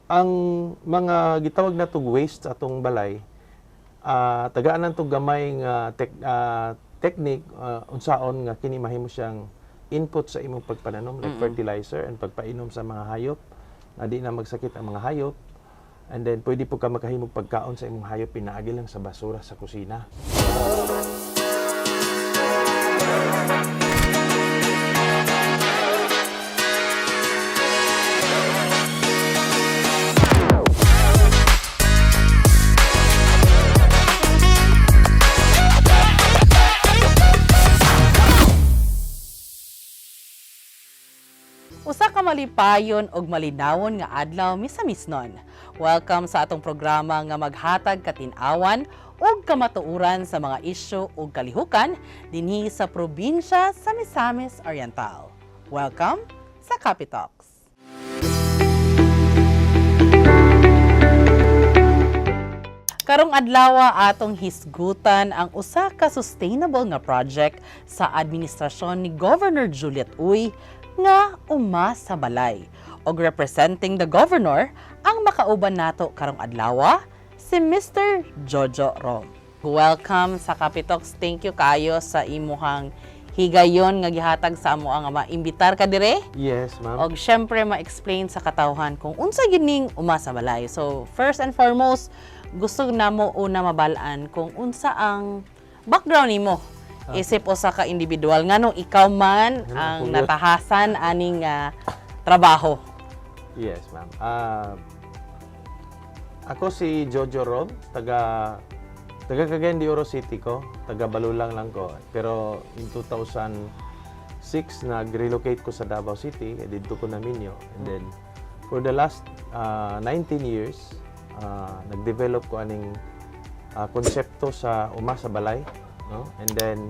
ang mga gitawag na tug waste sa atong balay, tagaan to gamay nga technique unsaon nga kini mahimo siyang input sa imong pagpananom like fertilizer and pagpainom sa mga hayop na di na magsakit ang mga hayop. And then pwede po ka makahimog pagkaon sa imong hayop pinaagi lang sa basura sa kusina. Usa ka malipayon og malinawon nga adlaw misamisnon. Welcome sa atong programa nga maghatag katin-awan ug kamatuoran sa mga isyu ug kalihukan dinhi sa probinsya sa Misamis Oriental. Welcome sa Capitalks. Karong adlaw atong hisgutan ang usa ka sustainable nga project sa administrasyon ni Governor Juliet Uy nga uma sa balay. Og representing the governor, ang makauban nato karong adlaw si Mr. Jojo Rom. Welcome sa Capitalks. Thank you kayo sa imuhang higayon nga gihatag sa amo nga maimbitar ka dire. Yes, ma'am. Og syempre ma-explain sa katawhan kung unsa gining uma sa balay. So first and foremost, gusto namo una mabalaan kung unsa ang background nimo. Isip usa ka individual nganong ikaw man ang natahasan aning trabaho. Yes, ma'am. Ako si Jojo Rom, taga Cagayan de Oro City ko, taga Balulang lang ko. Pero in 2006 nag-relocate ko sa Davao City, dito ko na Minyo. And then for the last 19 years, nag-develop ko aning konsepto sa uma sa balay, no? And then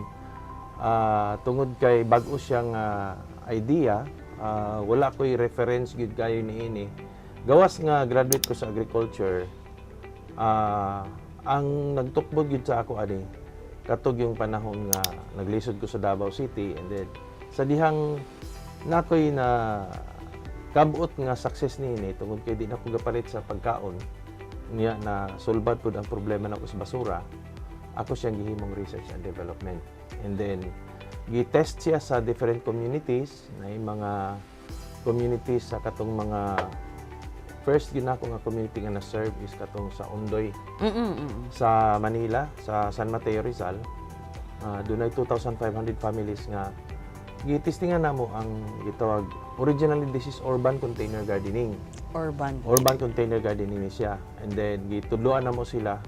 tungod kay bag-o siyang idea, wala ko'y reference gid kayo niini. Gawas nga graduate ko sa agriculture, ang nagtukbod gid sa ako ani katog yung panahon nga naglisod ko sa Davao City, and then sa dihang nakoy na kabuot nga success niini tungod kay di na ko gapalit sa pagkaon niya na sulbad pud ang problema nako sa basura. Ako siyang gihimong research and development. And then, gi-test siya sa different communities, na yung mga communities sa katong mga first ginako nga community nga na-serve is katong sa Ondoy, sa Manila, sa San Mateo, Rizal. Doon ay 2,500 families nga gi-testingan namo ang gitawag, originally this is urban container gardening. Urban container gardening ni siya. And then, gitudloan namo sila.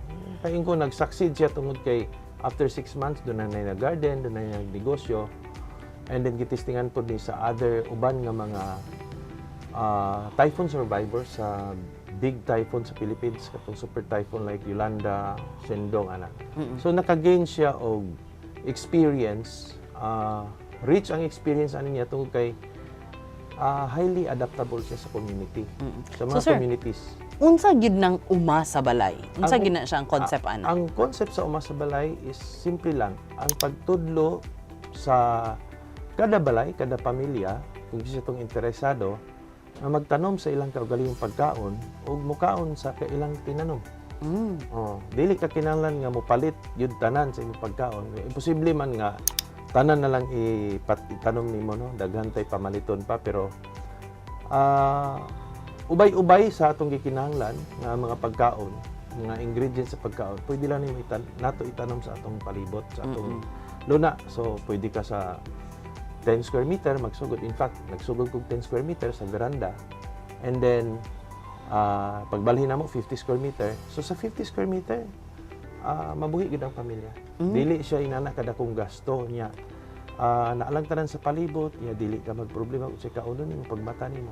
Kain ko nag-succeed siya tungod kay after 6 months doon na nag-garden, doon na nag-negosyo. And then gitistingan po ni sa other uban nga mga typhoon survivors sa big typhoon sa Philippines, katong super typhoon like Yolanda, Sendong ana. So naka-gain siya og experience, rich ang experience ani niya tungod kay highly adaptable siya sa community. Sa mga communities. Unsa gid nang uma sa balay? Unsa gid na siya ang concept ana? Ang concept sa uma sa balay is simple lang. Ang pagtudlo sa kada balay, kada pamilya, kung siya itong interesado, na magtanom sa ilang kaugalingong pagkaon o mukaon sa kailang tinanom. Dili ka kinahanglan nga mopalit yun tanan sa imong pagkaon. Imposible man nga tanan na lang itanom nimo, no? Daghan tay pamaliton pa, pero ubay-ubay sa atong gikinahanglan nga mga pagkaon, mga ingredients sa pagkaon, pwede lang nimo nato itanom sa atong palibot, sa atong luna. So pwede ka sa 10 square meter magsugod. In fact, nagsugod kog 10 square meter sa veranda. And then pagbalhin namo 50 square meter. So sa 50 square meter, mabuhi gid ang pamilya. Dili siya inana kada kung gasto niya. Naalang tanan sa palibot, ya dili ka magproblema kung sa kaunon nimo pagbata nimo.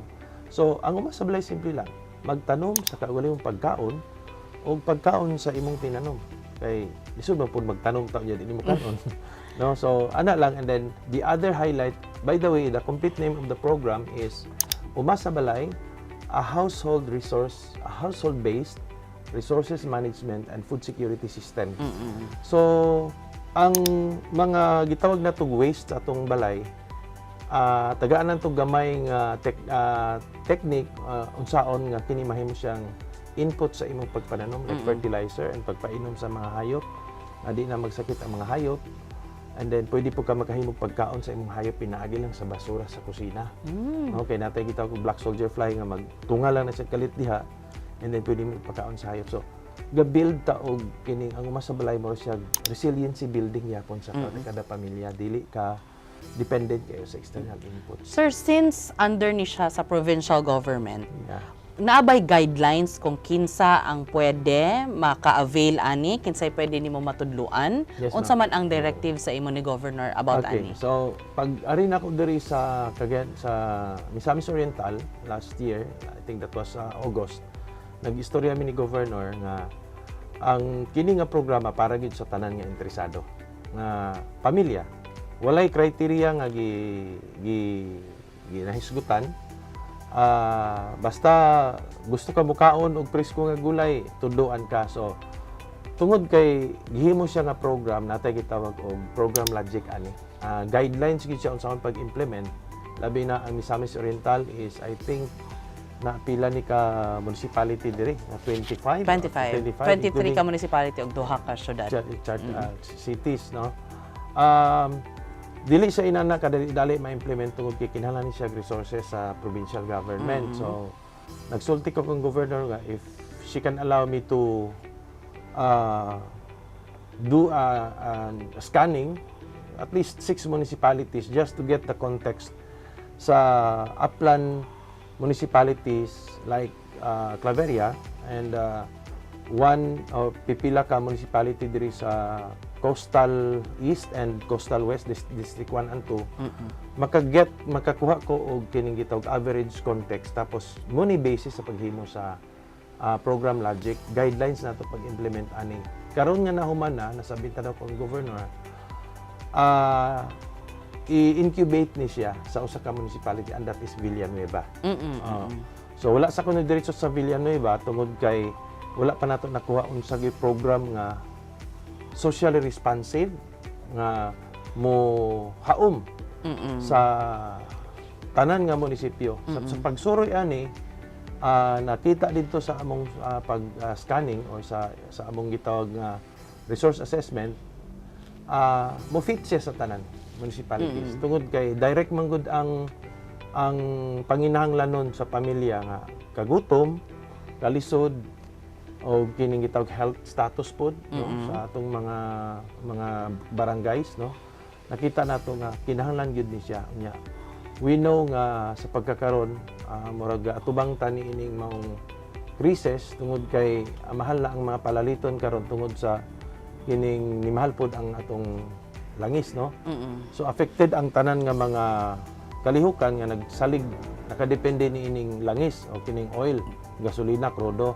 So ang uma sa balay simple lang, magtanom sa kaugalingong pagkaon o pagkaon sa imong tinanom. Kay isod man pud magtanom ta diyan mo kanon. No, so ana lang. And then the other highlight, by the way, the complete name of the program is Uma sa Balay, a household-based resources management and food security system. So ang mga gitawag na tug waste sa atong balay, tagaan to gamay nga technique unsaon nga kini mahimo siyang input sa imong pagpananom like fertilizer and pagpainom sa mga hayop na di na magsakit ang mga hayop. And then, pwede po ka makahimog pagkaon sa imong hayop, pinaagi lang sa basura sa kusina. Okay, natay kita ko black soldier fly nga magtunga lang na siya kalit diha, and then pwede mo pagkaon sa hayop. So, ga-build ta og kining ang uma sa balay mo siya resiliency building yapon sa kada pamilya. Dili ka dependent kayo sa external inputs. Sir, since under ni siya sa provincial government, Yeah. naabay guidelines kung kinsa ang pwede maka-avail ani, kinsay pwede nimo matudluan, Yes, unsa ma'am. man ang directive sa imo ni governor about Okay, ani. so pag arin ako diri sa Cagayan sa Misamis Oriental last year, I think that was August. Nag-istorya mi ni governor nga ang kini nga programa para gid sa tanan nga interesado nga pamilya. Walay kriteria nga nahisgutan. Basta gusto ka mukaon og presko nga gulay, tuduan ka. So tungod kay gihimo siya nga program, natay gitawag og program logic ani. Guidelines gid siya unsa man pag-implement. Labi na ang Misamis Oriental is I think na pila ni ka municipality diri na 25 23 ka municipality ug duha ka syudad. Cities, no. Dili sa inana kadali ma-implement tungod kay kinahanglan ni siya resources sa provincial government. So nagsulti ko kung governor nga if she can allow me to do scanning at least 6 municipalities just to get the context sa upland municipalities like Claveria and one or pipila ka municipality diri sa Coastal East and Coastal West District 1 and 2 makakuha ko og kining gitawag average context tapos money basis sa paghimo sa program logic guidelines nato pag-implement ani karon nga nahuman na nasabi ta daw kong governor i-incubate ni siya sa usa ka municipality and that is Villanueva. So wala sa kuno diretso sa Villanueva tungod kay wala pa nato nakuha unsa gyud program nga socially responsive nga mo haom sa tanan nga munisipyo. Sa pagsuroy ani nakita dito sa among pag-scanning or sa among gitawag nga resource assessment mo fit siya sa tanan municipalities. Tungod kay direct man gud ang panginahanglanon sa pamilya nga kagutom, kalisod o kining gitawag health status pod no sa atong mga barangays no nakita nato nga kinahanglan gyud ni siya nya we know nga sa pagkakaron murag atubang tani ining maong krisis tungod kay mahal na ang mga palaliton karon tungod sa kining ni mahal pod ang atong langis no so affected ang tanan nga mga kalihukan nga nagsalig nakadepende ni ining langis o kining oil gasolina krudo.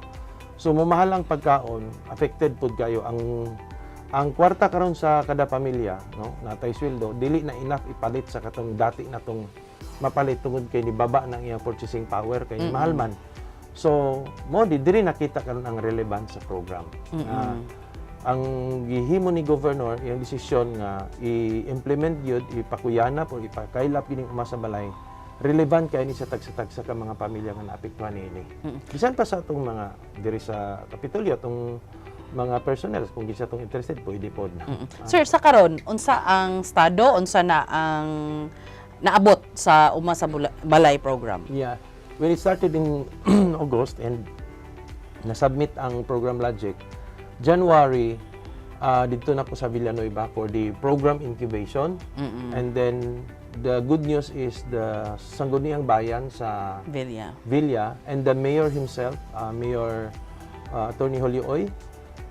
So mamahal ang pagkaon, affected pud kayo ang kwarta karon sa kada pamilya, no? Natay sweldo, dili na enough ipalit sa katong dati natong mapalit tungod kay ni baba ng iyang purchasing power kay mahal man. So mo diri nakita karon ang relevance sa program. Ang gihimo ni governor iyang desisyon nga i-implement gyud ipakuyana o ipakailap kining uma sa balay relevant kay ni sa tagsa-tagsa ka mga pamilya nga naapektuhan niini. Bisan pa sa atong mga diri sa Kapitolyo atong mga personnel kung gisa atong interested pwede pod na. Sir, sa karon unsa ang estado, unsa na ang naabot sa uma sa balay program? Yeah. When it started in August and na-submit ang program logic, January dito na po sa Villanueva for the program incubation. And then the good news is the Sangguniang Bayan sa Villa and the mayor himself, Mayor Attorney Holyoy,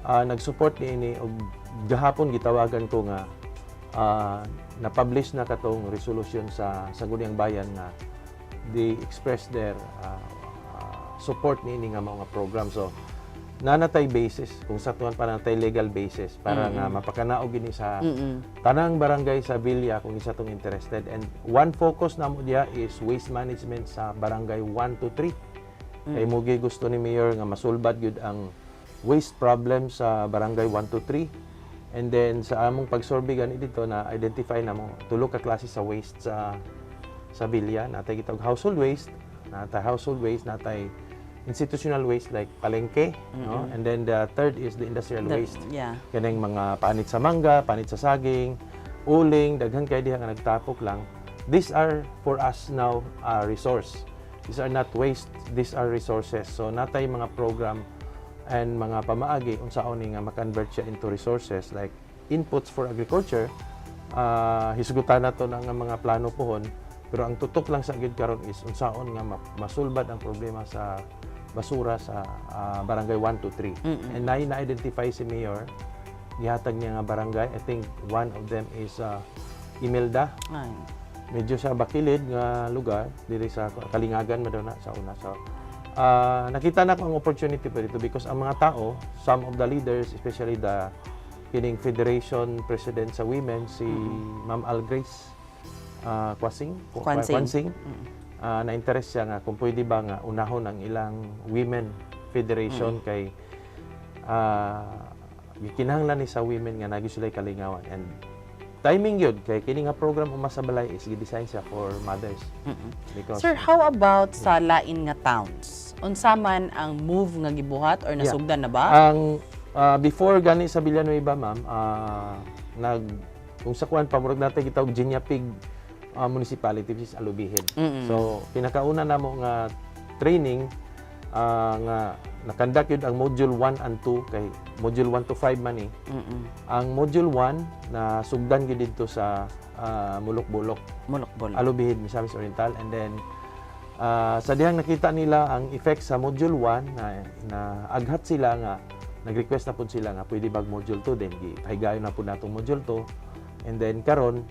nag-support niini og gahapon gitawagan ko nga na-publish na katong resolution sa Sangguniang Bayan nga they express their support niini nga mga program. So nanatay basis kung sa tuwan pa natay legal basis para nga mapakanaog gini sa tanang barangay sa Villa kung isa tong interested and one focus namo diha is waste management sa barangay 1 to 3 kay mugi gusto ni mayor nga masulbad gyud ang waste problem sa barangay 1 to 3 and then sa among pagsurvey gani dito na identify namo tulo ka klase sa waste sa sa bilya, natay gitawag household waste, natay institutional waste like palengke, no? And then the third is the industrial waste. Yeah. Kanang mga panit sa mangga, panit sa saging, uling, daghan kay diha nga nagtapok lang. These are for us now resource. These are not waste, these are resources. So natay mga program and mga pamaagi unsaon ni nga ma-convert siya into resources like inputs for agriculture. Hisgutan nato na nga mga plano pohon, pero ang tutok lang sa gid karon is unsaon nga masulbad ang problema sa basura sa barangay 1 to 3. And na-identify si Mayor, gihatag niya nga barangay. I think one of them is Imelda. Ay. Medyo sa bakilid nga lugar, diri sa Kalingagan maduna sa una. So, nakita na ko ang opportunity pa dito because ang mga tao, some of the leaders, especially the kining Federation President sa Women, si Ma'am Algrace Kwansing. Na-interest siya nga kung pwede ba nga unahon ang ilang Women Federation kay gikinahanglan ni sa women nga nagi sila kalingawan. And timing yun, kay kini nga program Umasabalay is gi-design siya for mothers. Because, Sir, how about sa lain nga towns? Unsa man ang move nga gibuhat or nasugdan na ba? Ang before gani sa Villanueva, ma'am, kung sa kuan pamurag natin gitawag Ginyapig municipality, which is Alubihid. So pinakauna namo nga training nga nakandak yun ang module 1 and 2 kay module 1 to 5 man eh. Ang module 1 na sugdan gyud dito sa Mulok-Bulok, Alubihid, Misamis Oriental, and then sa dihang nakita nila ang effect sa module 1 na aghat sila nga nag-request na pud sila nga pwede bag module 2 then gipahigayon na pud natong module 2, and then karon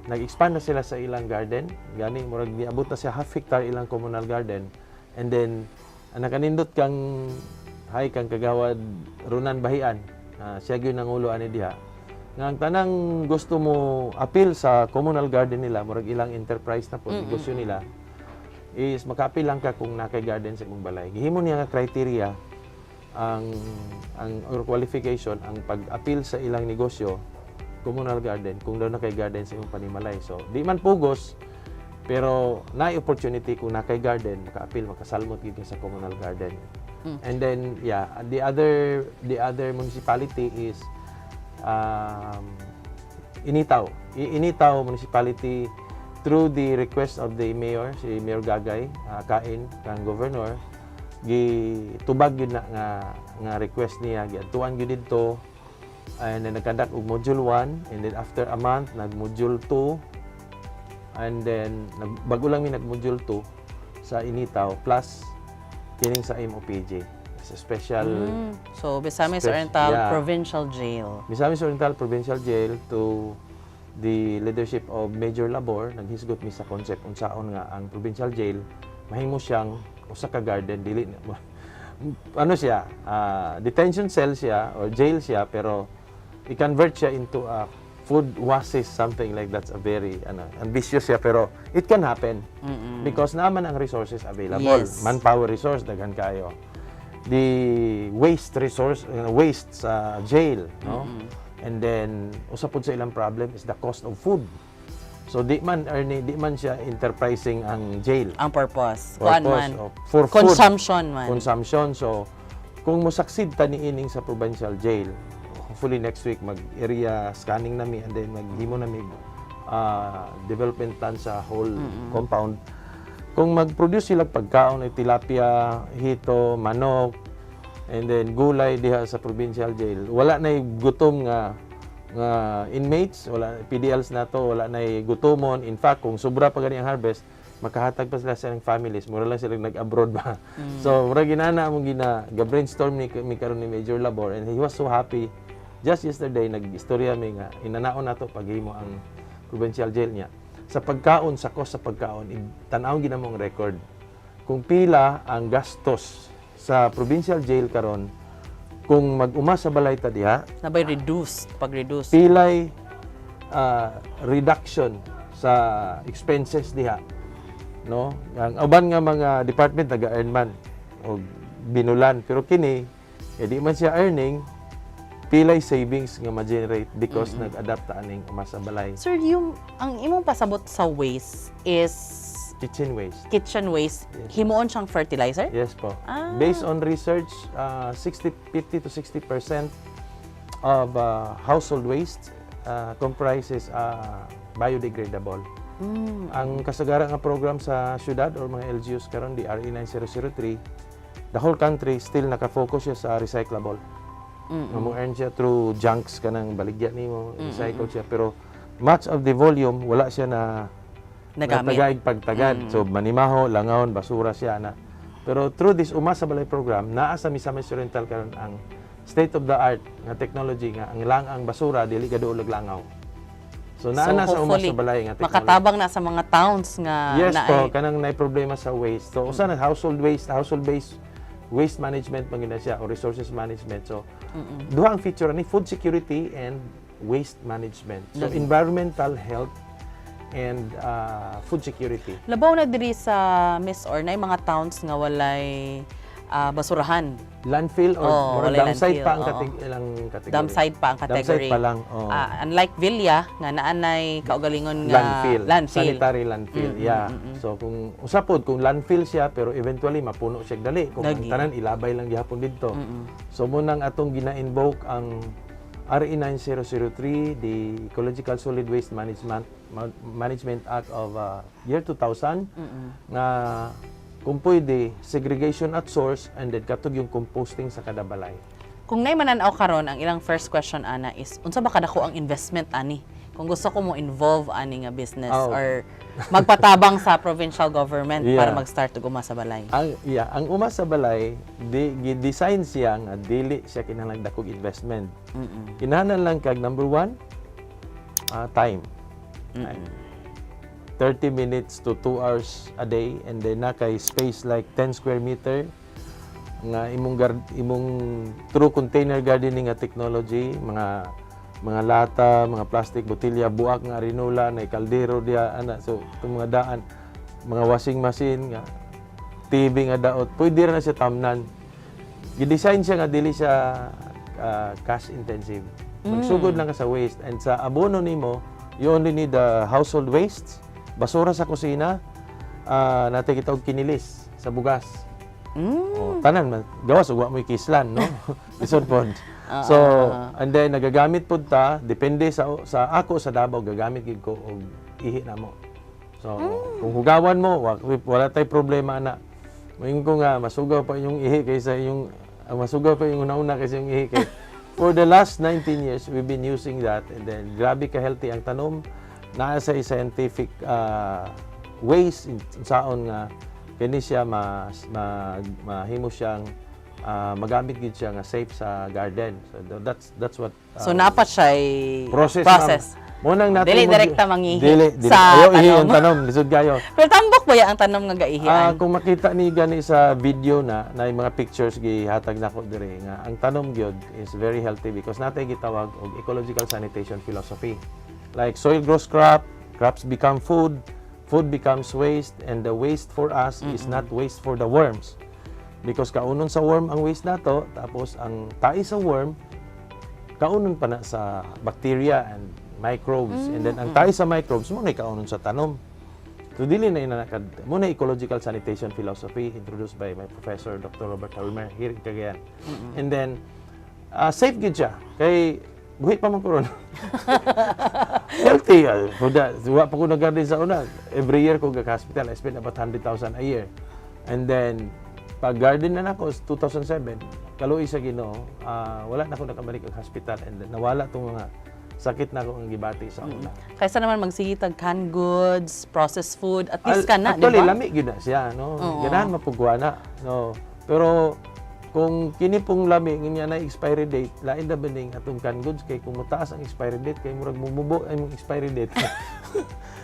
nag-expand na sila sa ilang garden, gani murag niabot na siya half hectare ilang communal garden, and then nakanindot kang kang kagawad Runan Bahian, siya gyud nangulo ani diha nga ang tanang gusto mo appeal sa communal garden nila, murag ilang enterprise na po negosyo nila, is maka-appeal lang ka kung nakay garden sa imong balay. Gihimo niya nga criteria ang or qualification ang pag-appeal sa ilang negosyo communal garden kung daw nakay garden sa imong panimalay. So di man pugos, pero naay opportunity kung nakay garden maka-appeal, makasalmot gid sa communal garden. And then the other municipality is Initaw municipality, through the request of the mayor, si Mayor Gagay Kain kang governor, gitubag yun na nga request niya, giadtuan gyud didto, and then nagkandak og module 1, and then after a month nag-module 2, and then bago lang mi nag-module 2 sa Initaw plus kining sa MOPJ sa special so Misamis Oriental Provincial Jail. Misamis Oriental Provincial Jail to the leadership of Major Labor, naghisgot mi sa concept unsaon nga ang provincial jail mahimo siyang usa ka garden, dili ano siya, detention cell siya or jail siya, pero i-convert siya into a food oasis, something like that's a very ambitious siya, pero it can happen because naman ang resources available. Manpower resource daghan kayo, the waste resource, waste sa jail, no? And then usa pud sa ilang problem is the cost of food. So di man siya enterprising ang jail. Ang purpose man for consumption food, man. Consumption. So kung mo-succeed ta niining sa provincial jail, hopefully next week mag-area scanning nami, and then maghimo nami development plan sa whole compound. Kung mag-produce sila pagkaon ng tilapia, hito, manok, and then gulay diha sa provincial jail, wala na gutom nga inmates, wala PDLs na to, wala na gutomon. In fact, kung sobra pa gani ang harvest, makahatag pa sila sa ilang families, mura lang sila nag-abroad ba. So mura ginana mo ga-brainstorm ni karon ni Major Labor, and he was so happy. Just yesterday nag-istorya mi nga inanaon nato paghimo ang provincial jail niya sa pagkaon, sa cost sa pagkaon. Tan-aw ginamong record kung pila ang gastos sa provincial jail karon kung mag-uma sa balay ta diha, nabay pag-reduce pilay reduction sa expenses diha, no? Ang uban nga mga department naga-earn man og binulan, pero kini di man siya earning, pilay savings nga ma-generate because nag-adapt ta aning uma sa balay. Sir, ang imong pasabot sa waste is kitchen waste. Kitchen waste, Yes. himuon siyang fertilizer? Yes po. Ah. Based on research, 50 to 60% of household waste comprises biodegradable. Mm. Ang kasagaran nga program sa syudad or mga LGUs karon di RE 9003, the whole country still naka-focus siya sa recyclable. Mo earn siya through junks kanang baligya nimo, recycle siya, pero much of the volume wala siya na Nagamit. tagaig pagtagad. So manimaho, langawon, basura siya na. Pero through this Uma sa Balay program, naa sa Misamis Oriental karon ang state of the art nga technology nga ang basura dili kaduol og langaw. So naa na sa Uma hopefully, sa Balay nga technology. makatabang na sa mga towns nga Yes na po, kanang nay problema sa waste. So usa na household based waste management pangina siya o resources management. So duha ang feature ni food security and waste management. So environmental health and food security. Labaw na diri sa Miss Or na mga towns nga walay basurahan. Landfill or mura walay downside landfill, pa ang oo. ilang category. Downside pa ang category. Downside pa lang. Oh. Unlike Villa nga naanay kaugalingon nga landfill. Sanitary landfill. Yeah. So kung usapod kung landfill siya pero eventually mapuno siya dali kung ang Lagi. tanan ilabay lang gihapon didto. So munang atong gina-invoke ang RE 9003, the Ecological Solid Waste Management Act of year 2000 nga kung pwede, segregation at source and then katog yung composting sa kada balay. Kung nay mananaw karon ang ilang first question ana is unsa ba kadako ang investment ani? Kung gusto ko mo involve ani nga business or magpatabang sa provincial government para mag-start og uma sa balay. Ang Uma sa Balay, design siya nga dili siya kinahanglan dakog investment. Kinahanglan lang kag number 1, time. 30 minutes to 2 hours a day and then na kay space like 10 square meter nga imong true container gardening nga technology, mga lata, mga plastic botilya, buak nga arinola, na kaldero diya ana. So itong mga daan, mga washing machine nga TV nga daot, pwede ra na siya tamnan. Gidesign siya nga dili siya cash intensive. Magsugod lang ka sa waste and sa abono nimo, you only need the household waste, basura sa kusina, natay kita og kinilis sa bugas. Tanan gawas ug wa mo kislan, no? Lisod pod. So, and then nagagamit pod ta depende sa ako sa Davao gagamit gid ko og ihi namo. So, kung hugawan mo wala tay problema na. Moingon ko nga masugaw pa yung ihi kaysa yung masugaw pa yung una kaysa yung ihi kay for the last 19 years we've been using that and then grabe ka healthy ang tanom. Naa sa scientific ways saon nga kini siya mahimo siyang magamit gid siya nga safe sa garden. So that's what So napat siya process. Mo nang natin Dili direkta mangihi dili sa ayo ihi ang tanom lisod kayo. Pero tambok ba ya ang tanom nga gaihian? Kung makita ni gani sa video na mga pictures gihatag nako diri nga ang tanom gyud is very healthy because natay gitawag og ecological sanitation philosophy. Like soil grows crops become food, food becomes waste, and the waste for us is not waste for the worms. Because kaunon sa worm ang waste nato, tapos ang tae sa worm, kaunon pa na sa bacteria and microbes. And then ang tae sa microbes, muna kaunon sa tanom. So dili na inanakad, muna ecological sanitation philosophy introduced by my professor, Dr. Robert Halmer, here in Cagayan. And then, safe gid siya. Kay buhi pa man karon. Healthy. Wa pa ko nag-garden sa una. Every year ko gag-hospital. I spend about 100,000 a year. And then, pag garden na nako 2007, kaluoy sa Ginoo, wala na ako nakabalik ang hospital and then nawala tong mga sakit na ako ang gibati sa una. Kaysa naman magsigitag canned goods, processed food, at least ka na, di Actually, ba? lami gyud na siya, no. Ganahan mapugwa na, no. Pero kung kini pong lami nga na expiry date, lain na baning atong canned goods kay kung mataas ang expiry date kay murag mumubo ay mong expiry date.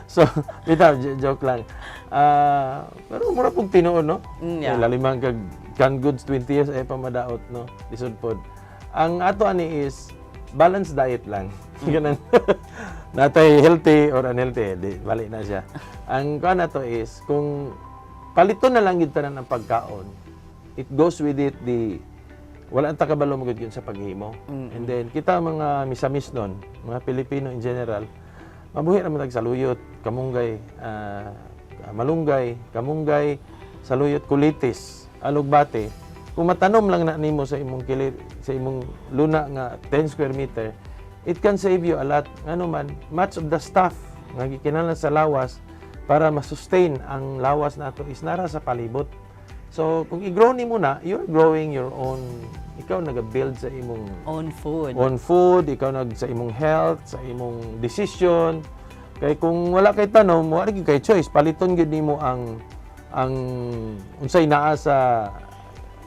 So, bitaw joke lang. Pero mura pong tinuod, no. Yeah. Lalimang kag canned goods 20 years ay pamadaot, no. Lisod pod. Ang ato ani is balanced diet lang. Ganun. Natay healthy or unhealthy, di bali na siya. Ang kuan nato is kung palito na lang gid tanan ang pagkaon, it goes with it wala ang takabalo mo yun sa paghimo. And then kita mga misamis nun, mga Pilipino in general, mabuhi naman tag saluyot, kamunggay, malunggay, kamunggay, saluyot, kulitis, alugbate. Kung matanom lang na nimo sa imong sa imong luna nga 10 square meter, it can save you a lot. Ano man, much of the stuff nga gikinahanglan sa lawas para ma-sustain ang lawas nato is nara sa palibot. So, kung i-grow nimo na, you're growing your own, ikaw nag-build sa imong Own food. ikaw sa imong health, sa imong decision. Kay kung wala kay tanom, wala gyud kay choice, paliton gyud nimo ang unsay naa sa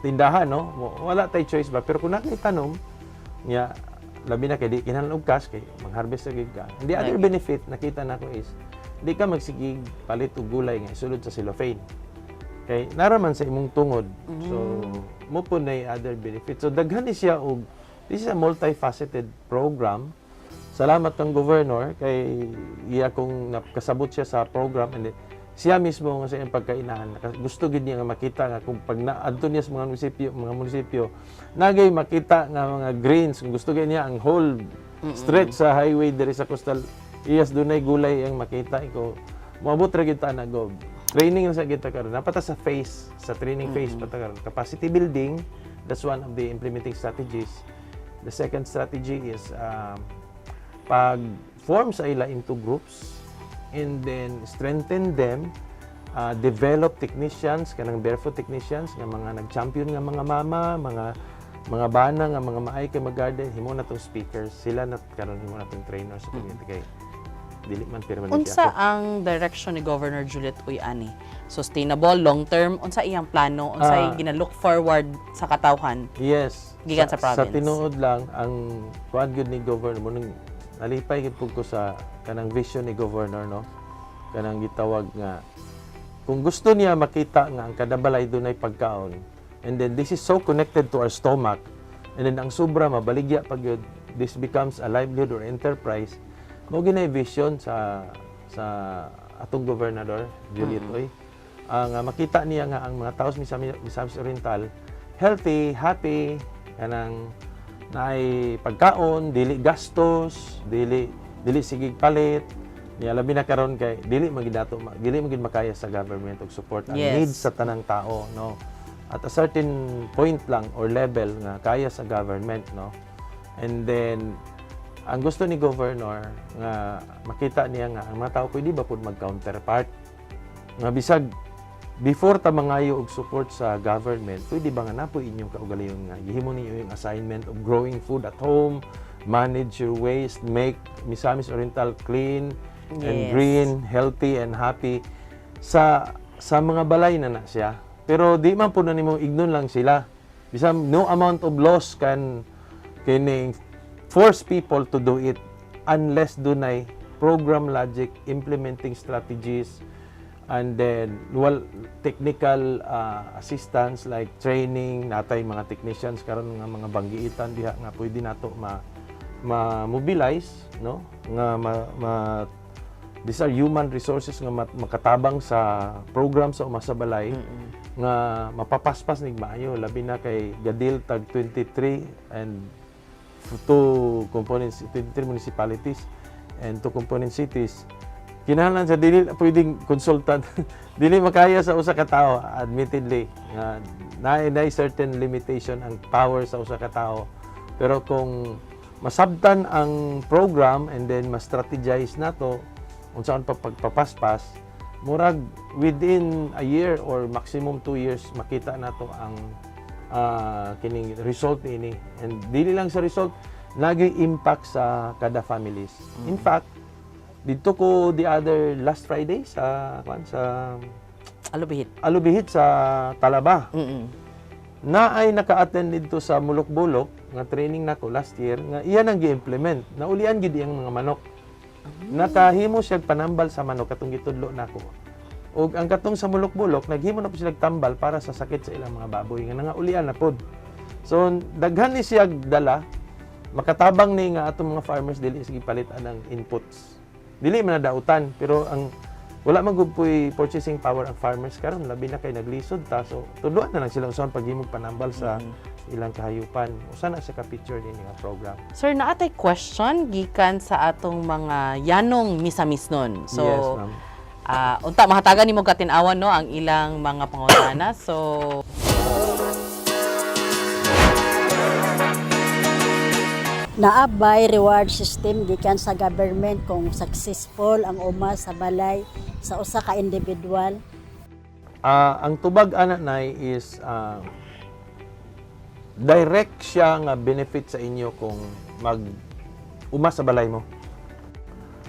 tindahan, no? Wala tay choice ba? Pero kung nakay tanom, nya labi na kay di kinahanglan og cash kay mag-harvest gyud ka. And the other benefit nakita nako is di ka magsigig palit og gulay nga isulod sa cellophane. Kay naraman sa imong tungod. So mo po na other benefits. So daghan ni siya og this is a multifaceted program. Salamat kang governor kay iya kong nakasabot siya sa program and then, siya mismo nga sa iyang pagkainahan. Gusto gid niya nga makita nga kung pag naadto niya sa mga munisipyo, nagay makita nga mga greens. Kung gusto gid niya ang whole stretch sa highway diri sa coastal iyas dunay gulay ang makita iko. Moabot ra gid ta na go. Training na sa kita karon. Napata sa phase, sa training phase pata karon. Capacity building, that's one of the implementing strategies. The second strategy is pag-form sa ila into groups and then strengthen them, develop technicians, kanang barefoot technicians, nga mga nag-champion nga mga mama, mga bana nga mga maay kay mag-garden, himo na tong speakers, sila na karon himo na tong trainers sa community kay dili man permanent. Unsa ang direction ni Governor Juliet Uy ani? Sustainable, long term, unsa iyang plano, unsa gina-look forward sa katawhan? Yes. Gikan sa province. Sa tinuod lang ang kuan gyud ni governor mo nung nalipay gyud ko sa kanang vision ni governor, no. Kanang gitawag nga kung gusto niya makita nga ang kada balay dunay pagkaon, and then this is so connected to our stomach, and then ang sobra mabaligya pag yun, this becomes a livelihood or enterprise. Mao ginay vision sa atong gobernador Juliet Uy. Ang makita niya nga ang mga tao sa Misamis Oriental healthy, happy, kanang naay pagkaon, dili gastos, dili sigig palit. Niya labi na karon kay dili magid makaya sa government og support ang needs sa tanang tao, no. At a certain point lang or level nga kaya sa government, no. And then ang gusto ni governor nga makita niya nga ang mga tao pwede ba pud mag-counterpart nga bisag before ta mangayo og support sa government, pwede ba nga napo inyong kaugalingon nga gihimo ninyo yung assignment of growing food at home, manage your waste, make Misamis Oriental clean and green, healthy and happy sa mga balay na siya. Pero di man po na nimo ignon lang sila. Bisag no amount of loss can force people to do it unless dunay program logic, implementing strategies, and then technical assistance like training natay mga technicians karon nga mga banggiitan diha nga pwede nato ma-mobilize, no, nga these are human resources nga makatabang sa program sa umasabalay nga mapapaspas nig maayo labi na kay gadil tag 23 and 2 components, 23 municipalities and 2 component cities. Kinahanglan sa dili pwedeng consultant dili makaya sa usa ka tawo, admittedly na certain limitation ang power sa usa ka tawo, pero kung masabtan ang program and then ma-strategize nato unsaon pa pagpapaspas, murag within a year or maximum 2 years makita nato ang kining result ini, and dili lang sa result nagay impact sa kada families. In fact, dito ko the other last Friday sa Alubihit sa Talaba. Na ay naka-attend dito sa Mulok-Bulok nga training nako last year nga iyan ang gi-implement. Naulian gid ang mga manok. Nakahimo siya panambal sa manok katong gitudlo nako. Og ang katong sa Mulok-Bulok naghimo na po sila tambal para sa sakit sa ilang mga baboy nga nangaulian na pod. So daghan ni siya dala, makatabang ni nga atong mga farmers dili sige palitan ng inputs. Dili man na dautan, pero ang wala man gud puy purchasing power ang farmers karon labi na kay naglisod ta. So tudloan na lang sila usaon paghimog panambal sa ilang kahayupan. Usa na siya ka picture din nga program. Sir, naatay question gikan sa atong mga yanong Misamis nun. So yes, ma'am. Unta mahatagan nimo katin-awan no ang ilang mga pangutana. So naabay reward system gikan sa government kung successful ang uma sa balay sa usa ka individual. Ang tubag ana nay is direct siya nga benefit sa inyo kung uma sa balay mo.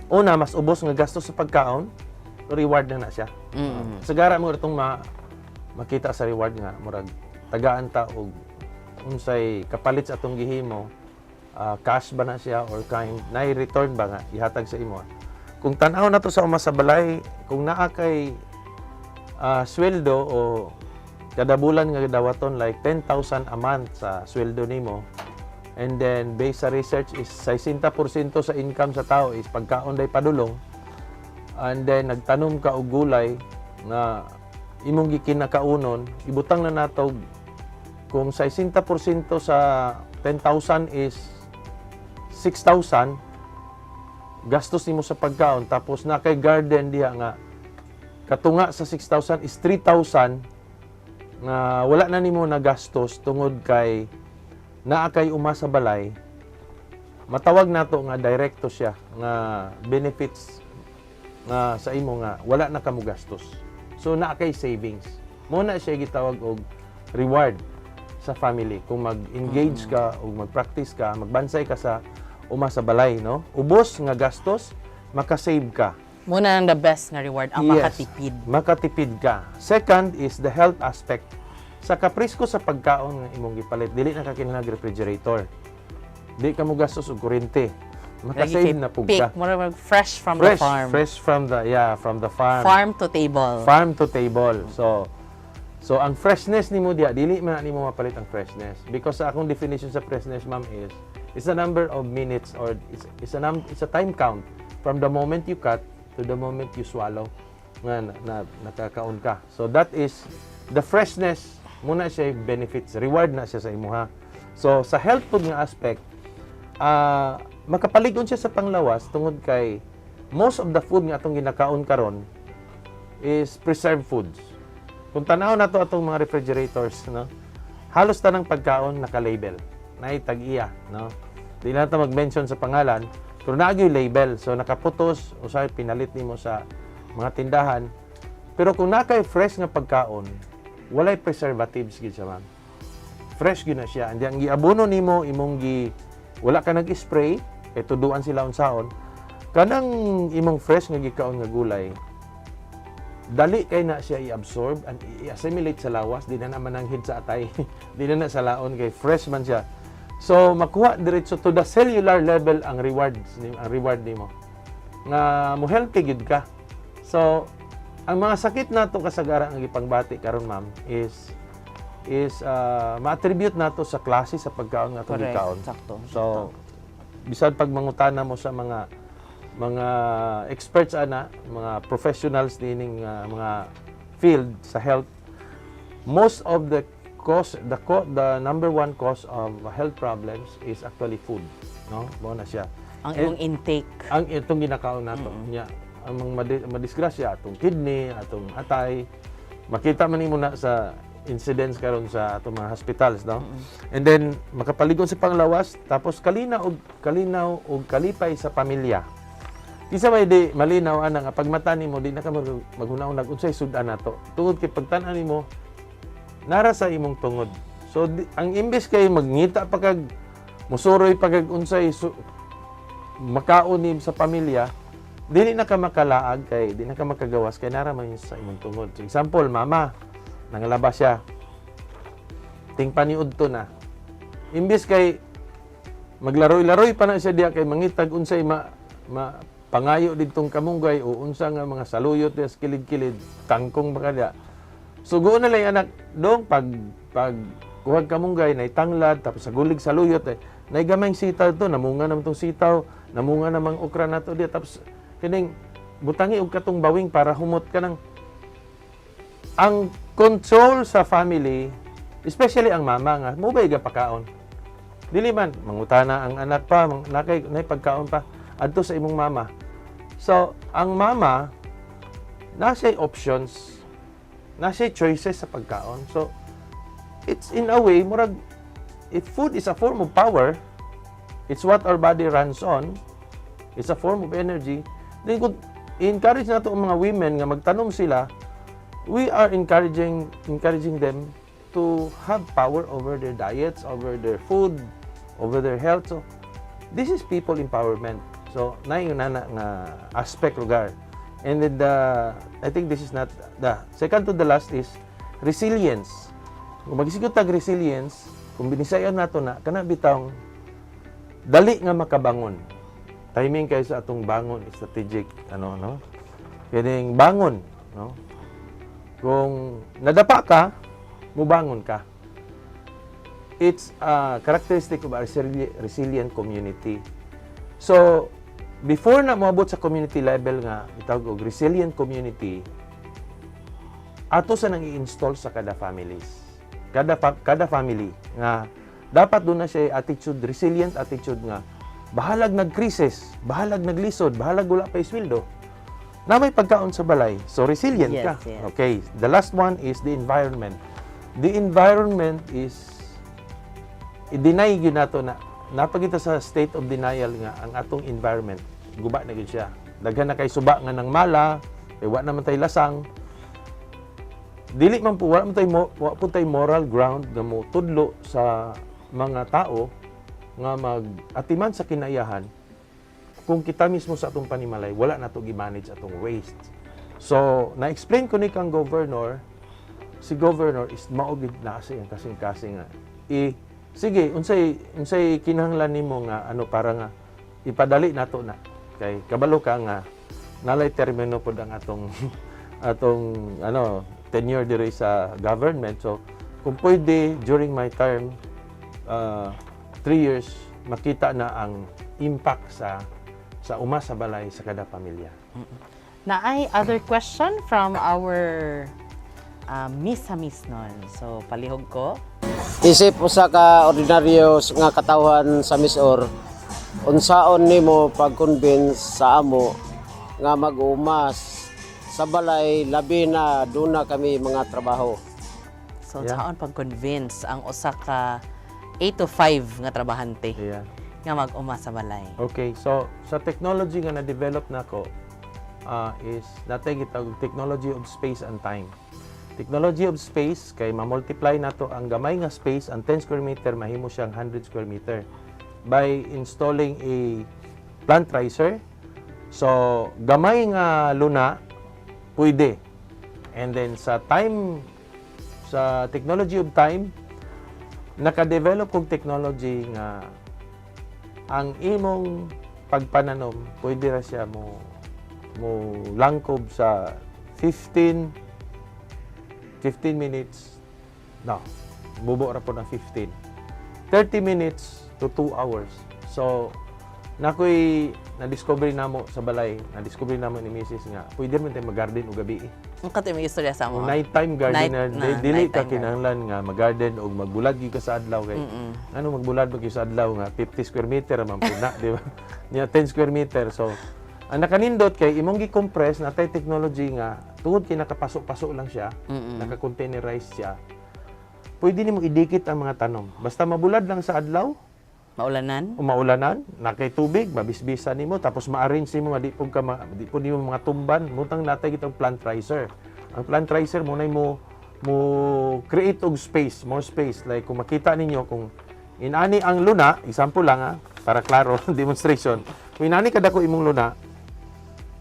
Una, mas ubos nga gastos sa pagkaon, reward na siya. Sagara mo itong makita sa reward nga, murag tagaan ta og unsay kapalit sa atong gihimo, cash ba na siya or kind, return ba nga ihatag sa imo. Kung tan-aw na to sa uma sa balay, kung naa kay sweldo o kada bulan nga dawaton like 10,000 a month sa sweldo nimo, and then based sa research is 60% sa income sa tao is pagkaon day padulong, and then nagtanom ka og gulay na imong gikinakaunon, ibutang na nato kung 60% sa 10,000 is 6,000 gastos nimo sa pagkaon, tapos na kay garden diha nga katunga sa 6,000 is 3,000 na wala na nimo na gastos tungod kay naa kay uma sa balay. Matawag nato nga direkto siya nga benefits nga sa imo nga wala na kamo gastos. So naa kay savings. Mo na siya gitawag og reward sa family kung mag-engage ka o mag-practice ka, magbansay ka sa uma sa balay, no? Ubos nga gastos, makasave ka. muna ang the best nga reward ang Yes, makatipid. makatipid ka. Second is the health aspect. Sa kaprisko sa pagkaon nga imong gipalit, dili na ka kinahanglan refrigerator. Di ka mo gastos og kuryente. Makasave na pug ka. Mura fresh from the farm. Fresh from the farm. Farm to table. Farm to table. So ang freshness nimo diya, dili man nimo mapalit ang freshness. Because sa akong definition sa freshness, ma'am, is it's a number of minutes or it's a time count from the moment you cut to the moment you swallow nga nakakaon ka. So that is the freshness muna siya benefits, reward na siya sa imuha. So sa health food nga aspect, makapaligon siya sa panglawas tungod kay most of the food nga atong ginakaon karon is preserved foods. Kung tanaw na to atong mga refrigerators, no, halos tanang pagkaon naka-label, naitag-iya, no. Di na ta mag-mention sa pangalan, pero naagyo label, so nakaputos o sa pinalit nimo sa mga tindahan. Pero kung nakay fresh nga pagkaon, walay preservatives gid siya, ma'am. Fresh gyud na siya. Andi ang giabono nimo imong wala ka nag-spray, kay tuduan sila unsaon. Kanang imong fresh nga gikaon nga gulay, dali kay na siya i-absorb and i-assimilate sa lawas, di na naman ang hid sa atay. Di na sa laon kay fresh man siya. So makuha diretso to the cellular level ang reward nimo. Nga mo healthy gid ka. So ang mga sakit nato kasagaran ang gipangbati karon, ma'am, is ma-attribute nato sa klase sa pagkaon nga atong gikaon. Sakto. So bisan pag mangutana mo sa mga experts ana, mga professionals dining mga field sa health, most of the number one cause of health problems is actually food, no? Mo na siya. Ang iyong intake. Ang itong ginakaon nato nya ang mga madisgrasya atong kidney, atong atay, makita man nimo na sa incidents karon sa atong mga hospitals, no? And then makapaligon sa panglawas, tapos kalinaw og kalipay sa pamilya. Isa may di malinaw ana nga pagmata nimo di na ka maghunahon unsay sudan nato. Tungod kay pagtan-an nimo nara sa imong tungod. So ang imbes kay magngita pa kag musuroy pa kag unsay makaon ni sa pamilya, dili na ka makalaag kay di na ka makagawas kay nara man sa imong tungod. So, example, mama nangalabas siya. Tingpaniud to na. Imbes kay maglaroy-laroy pa na siya diya kay mangitag unsay pangayo didtong kamunggay o unsa nga mga saluyot sa kilid-kilid, kangkong baka diya. So goon na lang anak dong pag kuhag kamunggay nay tanglad tapos sa gulig saluyot nay gamay sitaw to, namunga naman tong sitaw, namunga namang okra nato diya, tapos kining butangi og katong bawing para humot ka ng ang control sa family, especially ang mama nga mobay ga pakaon. Dili man mangutana ang anak pa, nay pagkaon pa adto sa imong mama. So, ang mama, nasa options, nasa choices sa pagkaon. So, it's in a way, murag, if food is a form of power, it's what our body runs on, it's a form of energy, then kung encourage nato ang mga women nga magtanom sila, we are encouraging them to have power over their diets, over their food, over their health. So, this is people empowerment. So, na yung nga aspect lugar. And then I think this is not the second to the last is resilience. Kung magsigot tag resilience, kung binisayan nato na kana bitang dali nga makabangon. Timing kayo sa atong bangon, strategic no. Kining bangon, no. Kung nadapa ka, mubangon ka. It's a characteristic of a resilient community. So, before na moabot sa community level nga itawag og resilient community, ato sa nang i-install sa kada families. Kada family nga dapat doon na siya attitude, resilient attitude nga bahalag nag-krisis, bahalag naglisod, bahalag wala pa isweldo. Na may pagkaon sa balay. So resilient ka. Yes. Okay, the last one is the environment. The environment is i-deny gyud nato na napagita sa state of denial nga ang atong environment guba na gyud siya. Daghan na kay suba nga nang mala, kay wa naman tay lasang. Dili man po wa po tay moral ground nga mo tudlo sa mga tao nga mag-atiman sa kinayahan kung kita mismo sa atong panimalay wala na to gi-manage atong waste. So, na-explain ko ni kang governor, si governor is maugid na kasi ang kasing-kasing nga. Sige, unsay kinahanglan nimo nga para nga ipadali nato na kay kabalo ka nga nalay termino pod ang atong tenure diri sa government. So, kung pwede during my term 3 years makita na ang impact sa uma sa balay sa kada pamilya. Naay other question from our Miss Hamisnon. So, palihog ko. Isip usa ka ordinaryo nga katawhan sa Misor, unsaon nimo pag-convince sa amo nga mag-umas sa balay labi na duna kami mga trabaho. So, Yeah. saan pag-convince ang usa ka 8 to 5 nga trabahante Yeah. nga mag-uma sa balay? Okay, so sa technology nga na-develop nako is natay gitawag technology of space and time. Technology of space kay ma-multiply nato ang gamay nga space, ang 10 square meter mahimo siyang 100 square meter by installing a plant riser. So gamay nga luna pwede. And then sa technology of time, naka-develop kong technology nga ang imong pagpananom pwede ra siya mo langkob sa 15 minutes. No, bubo ra po ng 15. 30 minutes to 2 hours. So, na-discover namo sa balay, na-discover namo ni Mrs. nga, pwede rin tayo mag-garden o gabi. Ang kato may istorya sa Kung mo. nighttime gardener, dili ka nighttime kinahanglan nga mag-garden o magbulad gyud ka sa adlaw kay. Ano magbulad mo gyud sa adlaw nga 50 square meter man puna, di ba? Nya 10 square meter. So, ang nakanindot kay imong gi-compress na tay technology nga tungod kay nakapasok-pasok lang siya, naka-containerize siya. Pwede nimo idikit ang mga tanom. Basta mabulad lang sa adlaw, Maulanan? umaulanan, nakay tubig, mabisbisan nimo tapos ma-arrange nimo nga di po nimo mga tumban, mutang natay kitang plant riser. Ang plant riser mo nay mo create og space, more space like kung makita ninyo kung inani ang luna, example lang para klaro demonstration. Kung inani kadako imong luna,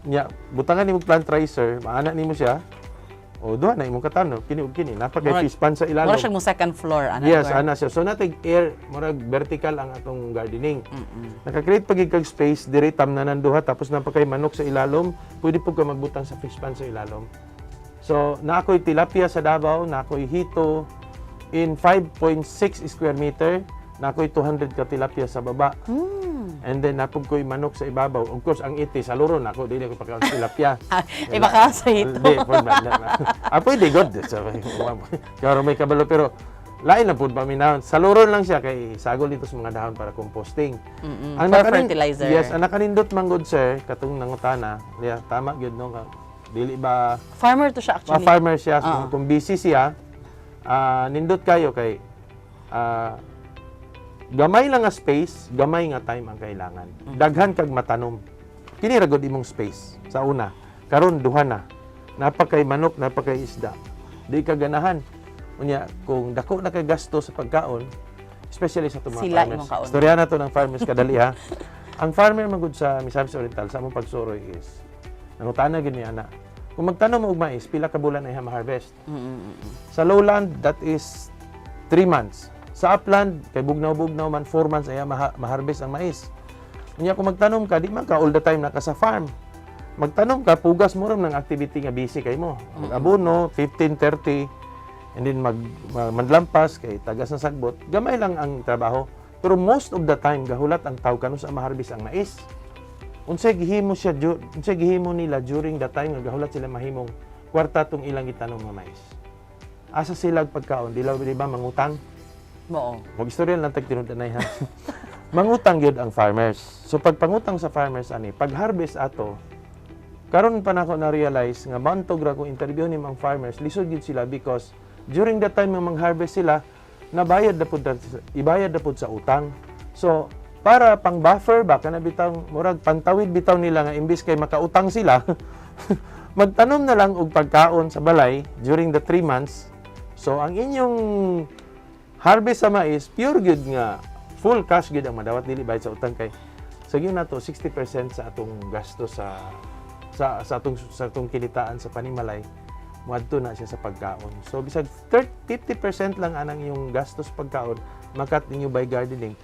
nya butangan nimo plant riser, maana nimo siya. O duha na imong katano, kini ug kini napakay Murag- fish pan sa ilalim. Mura siya mong second floor. Ano, Yes, Gord? ana siya. So natay air, murag vertical ang atong gardening. Naka-create pagig kag space diri tamnanan duha tapos napakay manok sa ilalom, pwede po ka magbutang sa fish pan sa ilalom. So na ako'y tilapia sa Davao, na ako'y hito in 5.6 square meter, na ako'y 200 ka tilapia sa baba. And then napog ko'y manok sa ibabaw. Of course, ang iti sa luron ako, dili ko pagkaon tilapia. Iba ka sa ito. Hindi, pwede, good. Kaya may kabalo, pero lain na po paminahon. Sa luron lang siya, kay sagol dito sa mga dahon para composting. For fertilizer. Yes, ang nakanindot man good, sir, katong nangutana, yeah, tama, good, no? Dili ba Farmer to siya actually. farmer siya, Ah. kung busy siya, nindot kayo kay gamay lang nga space, gamay nga time ang kailangan. Daghan kag matanom. Kini ra gud imong space sa una. Karon duha na. Napakay manok, napakay isda. Di ka ganahan. Unya kung dako na kay gasto sa pagkaon, especially sa mga Sila farmers. imong kaon. Istorya na to ng farmers kadali ha. Ang farmer magud sa Misamis Oriental sa among pagsuroy is nangutana gid niya na. Kung magtanom og mais, pila ka bulan ay ma-harvest. Sa lowland, that is 3 months. Sa upland, kay bugnaw-bugnaw man 4 months ay ma-harvest ang mais. Unya kung magtanom ka, di man ka all the time naka sa farm. Magtanom ka, pugas mo rin ng activity nga busy kay mo. Mag-abono, 15, 30, and then manlampas, kay tagas na sagbot. Gamay lang ang trabaho. Pero most of the time, gahulat ang tao kanus sa ma-harvest ang mais. Unsay gihimo nila during the time nga gahulat sila mahimong kwarta tong ilang gitanom nga mais. Asa sila pagkaon, di ba mangutang? Oo. Mag istorya lang tag tinud-anay ha. Mangutang gyud ang farmers. So pag pangutang sa farmers ani, pag harvest ato, karon pa nako na realize nga bantog ra ko interview ni mga farmers, lisod gyud sila because during the time nga mang-harvest sila, ibayad na pud sa utang. So para pang buffer ba kana bitang murag pantawid bitaw nila nga imbis kay makautang sila, magtanom na lang og pagkaon sa balay during the 3 months. So ang inyong harvest sa mais, pure good nga full cash good ang madawat dili bayad sa utang kay sagyo na to 60% sa atong gasto sa atong kinitaan sa panimalay moadto na siya sa pagkaon. So bisag 50% lang anang iyong gasto sa pagkaon makat ninyo by gardening.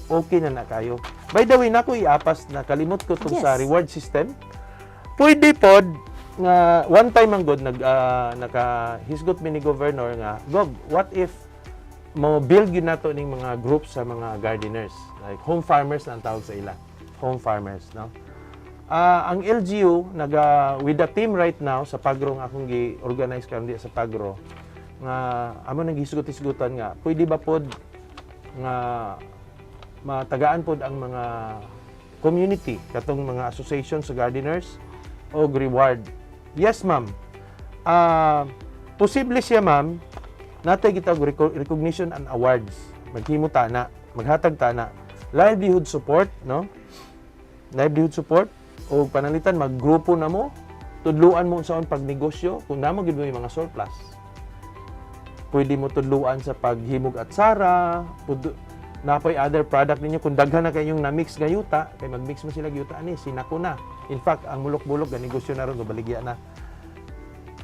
Okay na kayo. By the way, nako iapas na kalimot ko tong Yes. sa reward system. Pwede pod nga one time ang god naka-hisgot mi ni governor nga, "Gov, what if mo build yun nato ning mga groups sa mga gardeners, like home farmers na ang tawag sa ila, home farmers, no?" Ang LGU with the team right now sa Pagro nga akong gi-organize karon di sa Pagro nga amo nang hisgot-hisgotan nga pwede ba pod nga matagaan pod ang mga community katong mga association sa gardeners o reward. Yes, ma'am. Posible siya, ma'am. Natay gitawag recognition and awards. Maghimo ta na, maghatag ta na livelihood support, no? Livelihood support o panalitan maggrupo na mo, tudluan mo sa pagnegosyo kung namo gid mo yung mga surplus. Pwede mo tudluan sa paghimog at sara, napoy other product ninyo kung daghan na kayong na-mix nga yuta, kay mag-mix mo sila yuta ani sinako na. In fact, ang mulok-bulok nga negosyo na ron baligya na.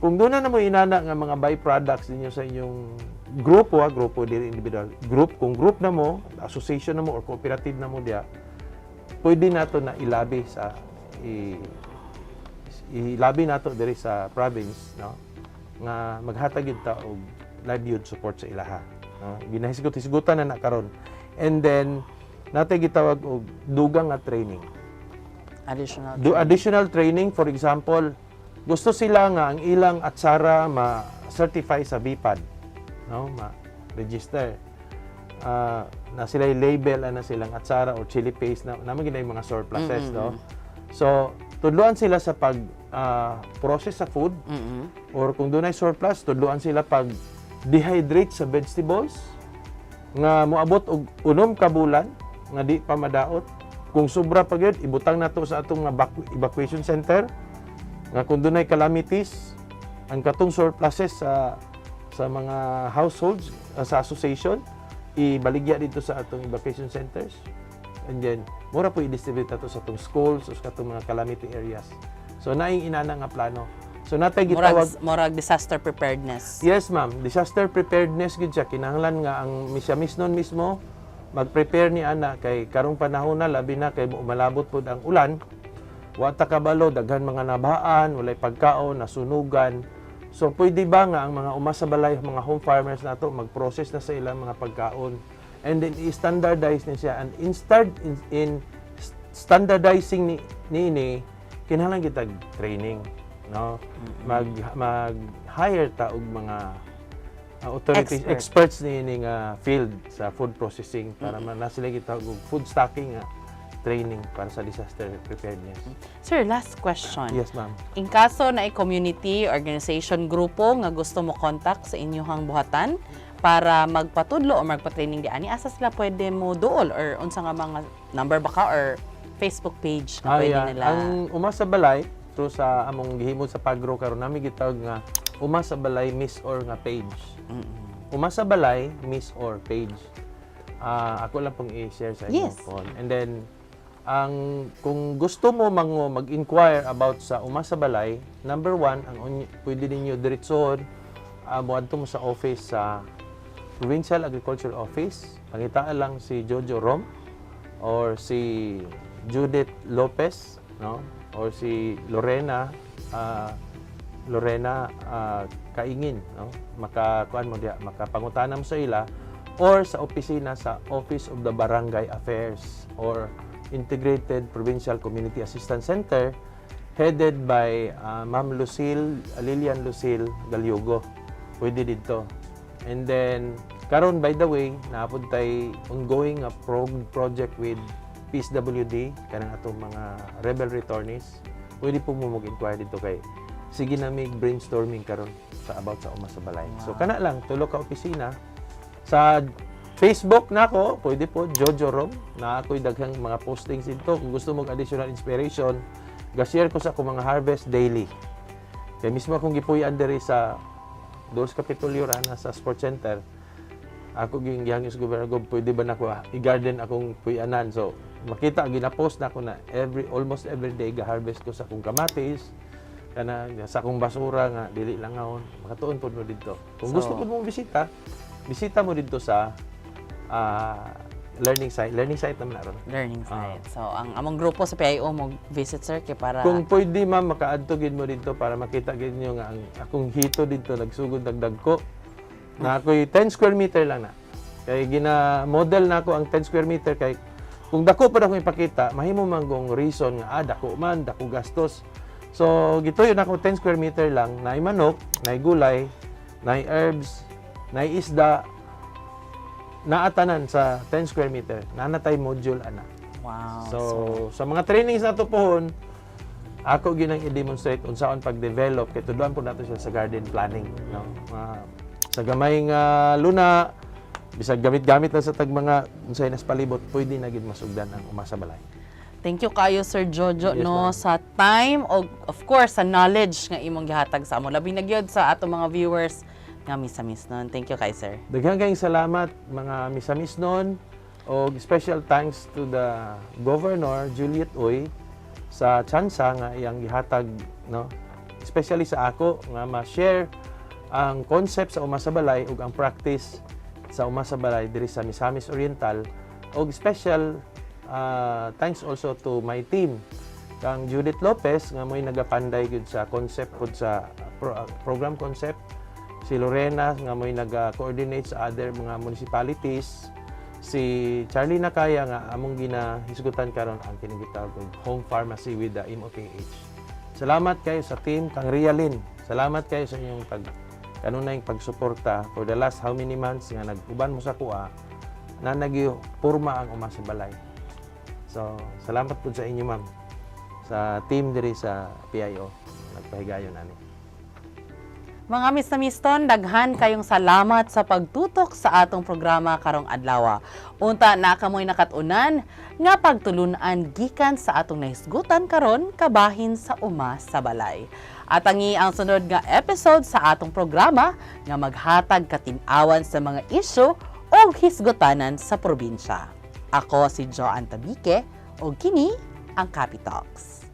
Kung doon na mo inana nga mga byproducts ninyo sa inyong grupo, grupo dili individual, kung group na mo, association na mo or cooperative na mo diya, pwede nato na ilabi sa ilabi nato diri sa province, no? Nga maghatag gyud ta og livelihood support sa ilaha. No? Ginahisgot-hisgutan na karon. And then natay gitawag og dugang nga training. Additional training, for example, gusto sila nga ang ilang atsara ma-certify sa BPAD, no? Ma-register. Na sila label na silang atsara or chili paste na naman ginay mga surpluses, no? So tudluan sila sa pag process sa food or kung dunay surplus, tudluan sila pag dehydrate sa vegetables nga moabot og 6 ka bulan nga di pa madaot. Kung sobra pa gyud ibutang nato sa atong evacuation center nga kung dunay calamities ang katong surpluses sa mga households sa association ibaligya dito sa atong evacuation centers, and then mura po i-distribute nato sa atong schools o sa atong mga calamity areas. So naing inana nga plano. So natay gitawag murag disaster preparedness. Yes, ma'am. Disaster preparedness gid siya. Kinahanglan nga ang misya misnon mismo mag-prepare ni ana kay karong panahon na labi na kay malabot pod ang ulan. Wa ta kabalo daghan mga nabaan, walay pagkaon, nasunugan. So pwede ba nga ang mga umasa balay, mga home farmers nato mag-process na sa ilang mga pagkaon and then i-standardize ni siya, and in standardizing ni kinahanglan kitag training, no? Mag-hire ta og mga authorities, experts ni nga field sa food processing para man na sila gitawag og food stocking nga training para sa disaster preparedness. Sir, last question. Yes, ma'am. In kaso na community, organization, grupo nga gusto mo contact sa inyong buhatan para magpatudlo o magpa-training di ani, asa sila pwede mo duol or unsa nga mga number baka or Facebook page na pwede yeah. nila? Ang Umasa Balay, through sa among gihimo sa pagro karon nami gitawag nga Umasa Balay Miss Or nga page. Umasa Balay Miss Or page. Ako lang pong i-share sa inyo. Yes. And then, kung gusto mo mag-inquire about sa Umasa Balay, number 1, pwede ninyo diretsohon, muadto mo sa office sa Provincial Agriculture Office. Pangitaan lang si Jojo Rom or si Judith Lopez, no? Or si Lorena Kaingin, no? Makakuan mo diya, makapangutana mo sa ila or sa opisina sa Office of the Barangay Affairs or Integrated Provincial Community Assistance Center headed by Ma'am Lilian Lucille Galyogo. Pwede dito. And then, karon by the way, naapod tay ongoing project with PSWD, kanang atong mga rebel returnees. Pwede po mo mag-inquire dito kay sige na may brainstorming karon about sa Umasa Balay. So kana lang tulo ka opisina. Sa Facebook nako, pwede po Jojo Rom na ako'y daghang mga postings dito. Kung gusto mo additional inspiration, ga-share ko sa akong mga harvest daily. Kaya mismo akong gipuy-an diri sa Dos Capitolio na sa Sports Center. Ako gihangyo sa gobyerno, pwede ba nako i-garden akong puy-anan. So makita gina-post na ako na almost every day ga-harvest ko sa akong kamatis, kana sa akong basura nga dili lang ngawon. Makatuon pud mo dito. Kung gusto pud mo bisita mo dito sa learning site naman naron. Learning site. So, ang among grupo sa PIO mo visit sir kay para Kung pwede ma'am, makaadto gid mo dito para makita gid niyo nga ang akong hito dito nagsugod dagdag ko. Na ako'y 10 square meter lang na. Kay gina-model na ako ang 10 square meter kay kung dako pa akong ipakita, mahimo man gong reason nga dako gastos. So gituyo na ako 10 square meter lang, naay manok, naay gulay, naay herbs, naay isda, naatanan sa 10 square meter. Nanatay module ana. wow. So, sa mga trainings na to pohon, ako ginang i-demonstrate unsaon pag-develop kay tudloan po nato siya sa garden planning, no? Sa gamay nga luna, bisag gamit-gamit na sa tag mga unsay nas palibot, pwede na gid masugdan ang Umasa Balay. Thank you kayo Sir Jojo Yes, no ma'am. sa time o of course sa knowledge nga imong gihatag sa amo. Labi na gyud sa ato mga viewers nga misamis nun. Thank you kay sir. Daghang kayong salamat mga misamis nun o special thanks to the Governor Juliet Uy sa tsansa nga iyang gihatag, no, especially sa ako nga ma-share ang concept sa Umasa Balay ug ang practice sa Umasa Balay diri sa Misamis Oriental. Og special thanks also to my team kang Judith Lopez nga mo'y nagapanday gyud sa concept pud sa program concept, si Lorena nga mo'y naga-coordinate sa other mga municipalities, si Charlie Nakaya nga among ginahisgutan karon ang kinigitawag og home pharmacy with the MOPH. Salamat kayo sa team kang Rialin. Salamat kayo sa inyong kanunayng pagsuporta for the last how many months nga nag-uban mo sa kuha na nagpurma ang Umasa Balay. So, salamat po sa inyo ma'am sa team diri sa PIO. Nagpahigayon nani. Mga miston, daghan kayong salamat sa pagtutok sa atong programa karong adlaw. Unta na kamoy nakatunan nga pagtulunan gikan sa atong nahisgutan karon kabahin sa Umasa Balay. At ang sunod nga episode sa atong programa nga maghatag katin-awan sa mga isyu o hisgutanan sa probinsya. Ako si Joanne Tabique o kini ang Capitalks.